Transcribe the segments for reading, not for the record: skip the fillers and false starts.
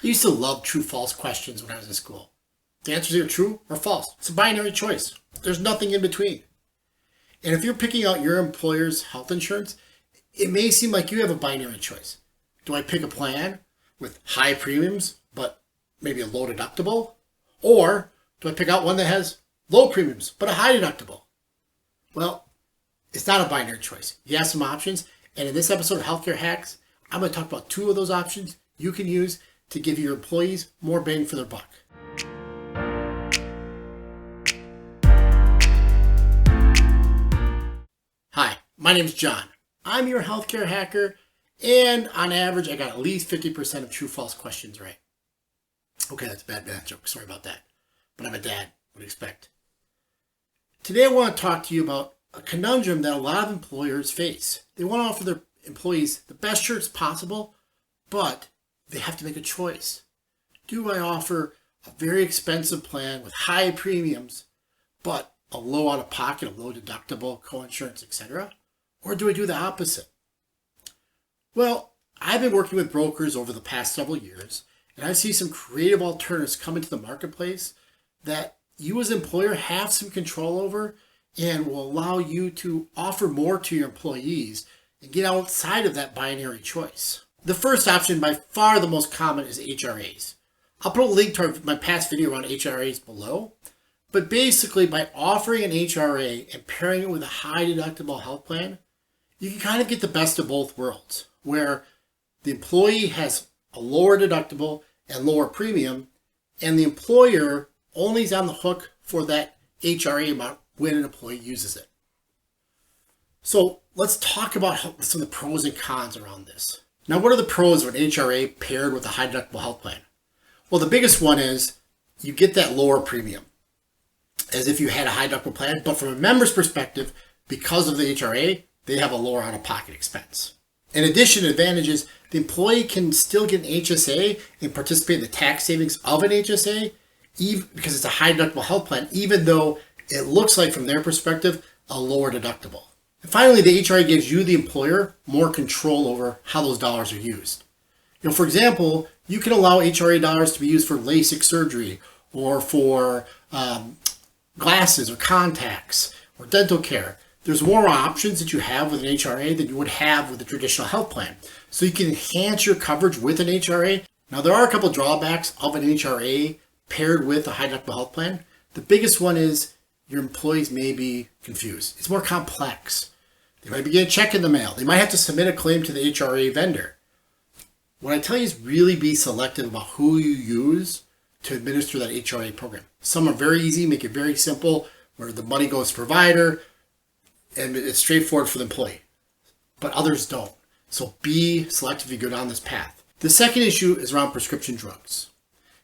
I used to love true-false questions when I was in school. The answer is either true or false. It's a binary choice. There's nothing in between. And if you're picking out your employer's health insurance, it may seem like you have a binary choice. Do I pick a plan with high premiums, but maybe a low deductible? Or do I pick out one that has low premiums, but a high deductible? Well, it's not a binary choice. You have some options. And in this episode of Healthcare Hacks, I'm going to talk about 2 of those options you can use to give your employees more bang for their buck. Hi, my name's John. I'm your healthcare hacker, and on average, I got at least 50% of true-false questions right. Okay, that's a bad joke. Sorry about that. But I'm a dad. What do you expect? Today, I want to talk to you about a conundrum that a lot of employers face. They want to offer their employees the best shirts possible, but they have to make a choice. Do I offer a very expensive plan with high premiums, but a low out-of-pocket, a low deductible, co-insurance, etc.? Or do I do the opposite? Well, I've been working with brokers over the past several years, and I see some creative alternatives come into the marketplace that you as an employer have some control over and will allow you to offer more to your employees and get outside of that binary choice. The first option, by far the most common, is ICHRAs. I'll put a link to my past video on ICHRAs below, but basically by offering an ICHRA and pairing it with a high deductible health plan, you can kind of get the best of both worlds, where the employee has a lower deductible and lower premium, and the employer only is on the hook for that HRA amount when an employee uses it. So let's talk about some of the pros and cons around this. Now, what are the pros of an HRA paired with a high deductible health plan? Well, the biggest one is you get that lower premium, as if you had a high deductible plan, but from a member's perspective, because of the HRA, they have a lower out-of-pocket expense. In addition, advantages, the employee can still get an HSA and participate in the tax savings of an HSA, even because it's a high deductible health plan, even though it looks like, from their perspective, a lower deductible. And finally, the HRA gives you, the employer, more control over how those dollars are used. For example, you can allow HRA dollars to be used for LASIK surgery or for glasses or contacts or dental care. There's more options that you have with an HRA than you would have with a traditional health plan. So you can enhance your coverage with an HRA. Now, there are a couple drawbacks of an HRA paired with a high deductible health plan. The biggest one is your employees may be confused. It's more complex. They might be getting a check in the mail. They might have to submit a claim to the HRA vendor. What I tell you is really be selective about who you use to administer that HRA program. Some are very easy, make it very simple, where the money goes to provider, and it's straightforward for the employee. But others don't. So be selective if you go down this path. The second issue is around prescription drugs.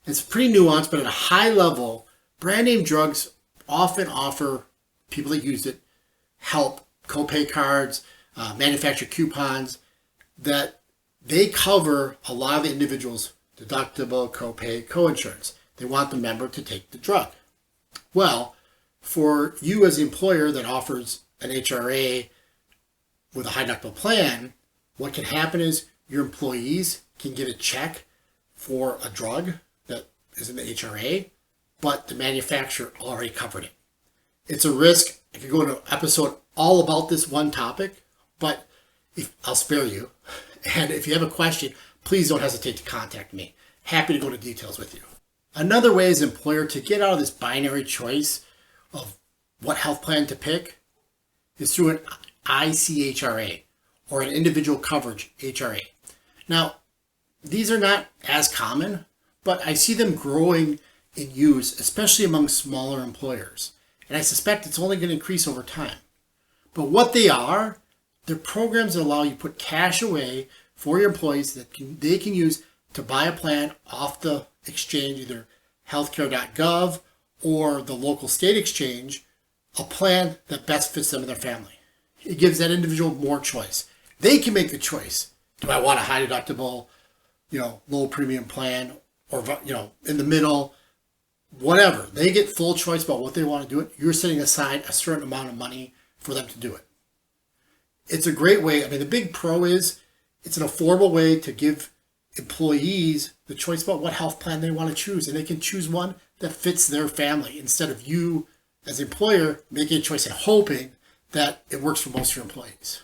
It's pretty nuanced, but at a high level, brand name drugs often offer people that use it help, copay cards, manufacturer coupons, that they cover a lot of the individual's deductible, copay, co-insurance. They want the member to take the drug. Well, for you as the employer that offers an HRA with a high deductible plan, what can happen is your employees can get a check for a drug that is in the HRA, but the manufacturer already covered it. It's a risk. I could go into an episode all about this one topic, but I'll spare you. And if you have a question, please don't hesitate to contact me. Happy to go into details with you. Another way as an employer to get out of this binary choice of what health plan to pick is through an ICHRA, or an individual coverage HRA. Now, these are not as common, but I see them growing in use, especially among smaller employers. And I suspect it's only going to increase over time. But what they are, they're programs that allow you to put cash away for your employees that they can use to buy a plan off the exchange, either healthcare.gov or the local state exchange, a plan that best fits them and their family. It gives that individual more choice. They can make the choice. Do I want a high deductible, low premium plan, or, in the middle, whatever. They get full choice about what they want to do it. You're setting aside a certain amount of money for them to do it. It's a great way. The big pro is it's an affordable way to give employees the choice about what health plan they want to choose, and they can choose one that fits their family instead of you as an employer making a choice and hoping that it works for most of your employees.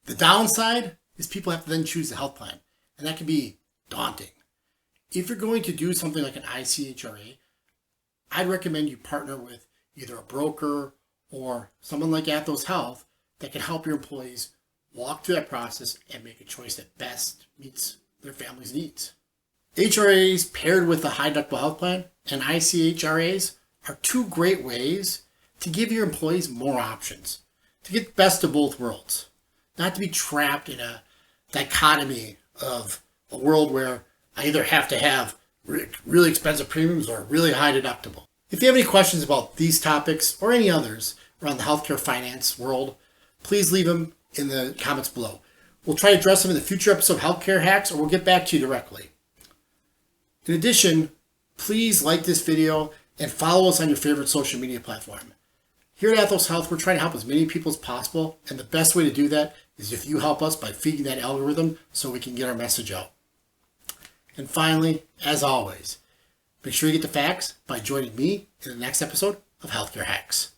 The downside is people have to then choose the health plan, and that can be daunting. If you're going to do something like an ICHRA, I'd recommend you partner with either a broker or someone like Athos Health that can help your employees walk through that process and make a choice that best meets their family's needs. HRAs paired with a high deductible health plan and ICHRAs are two great ways to give your employees more options, to get the best of both worlds, not to be trapped in a dichotomy of a world where I either have to have really expensive premiums or really high deductible. If you have any questions about these topics or any others around the healthcare finance world, please leave them in the comments below. We'll try to address them in the future episode of Healthcare Hacks, or we'll get back to you directly. In addition, please like this video and follow us on your favorite social media platform. Here at Athos Health, we're trying to help as many people as possible, and the best way to do that is if you help us by feeding that algorithm so we can get our message out. And finally, as always, make sure you get the facts by joining me in the next episode of Healthcare Hacks.